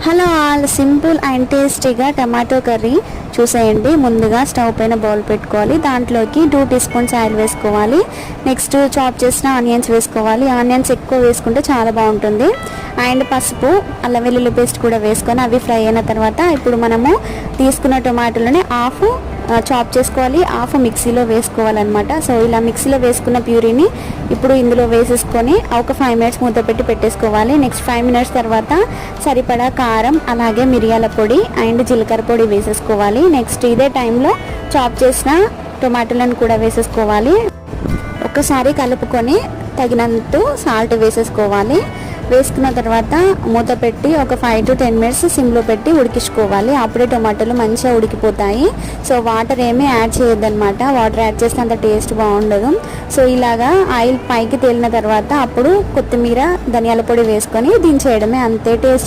Hello all, simple and టేస్టీగా tomato curry చూసేయండి. ముందుగా స్టవ్ పైన బౌల్ పెట్టుకోవాలి. దాంట్లోకి 2 టీ స్పూన్స్ ఆయిల్ వేసుకోవాలి. నెక్స్ట్ చాప్ చేసిన ఆనియన్స్ వేసుకోవాలి. ఆనియన్స్ ఎక్కువ వేసుకుంటే చాలా బాగుంటుంది. అండ్ పసుపు, అల్లం వెల్లుల్లి పేస్ట్ కూడా వేసుకొని అవి ఫ్రై అయిన తర్వాత ఇప్పుడు మనము తీసుకున్న టొమాటోలని హాఫ్ చాప్ చేసుకోవాలి, హాఫ్ మిక్సీలో వేసుకోవాలన్నమాట. సో ఇలా మిక్సీలో వేసుకున్న ప్యూరీని ఇప్పుడు ఇందులో వేసేసుకొని ఒక 5 మినిట్స్ మూత పెట్టి పెట్టేసుకోవాలి. నెక్స్ట్ 5 మినిట్స్ తర్వాత సరిపడా కారం, అలాగే మిరియాల పొడి అండ్ జీలకర్ర పొడి వేసేసుకోవాలి. నెక్స్ట్ ఇదే టైంలో చాప్ చేసిన టొమాటోలను కూడా వేసేసుకోవాలి. ఒక్కసారి కలుపుకొని తగినంత సాల్ట్ వేసేసుకోవాలి. వేసుకున్న తర్వాత మూత పెట్టి ఒక 5 to 10 మినిట్స్ సిమ్లో పెట్టి ఉడికించుకోవాలి. అప్పుడే టొమాటోలు మంచిగా ఉడికిపోతాయి. సో వాటర్ ఏమీ యాడ్ చేయొద్దన్నమాట. వాటర్ యాడ్ చేస్తే అంత టేస్ట్ బాగుండదు. సో ఇలాగా ఆయిల్ పైకి తేలిన తర్వాత అప్పుడు కొత్తిమీర, ధనియాల పొడి వేసుకొని దించేయడమే, అంతే. టేస్ట్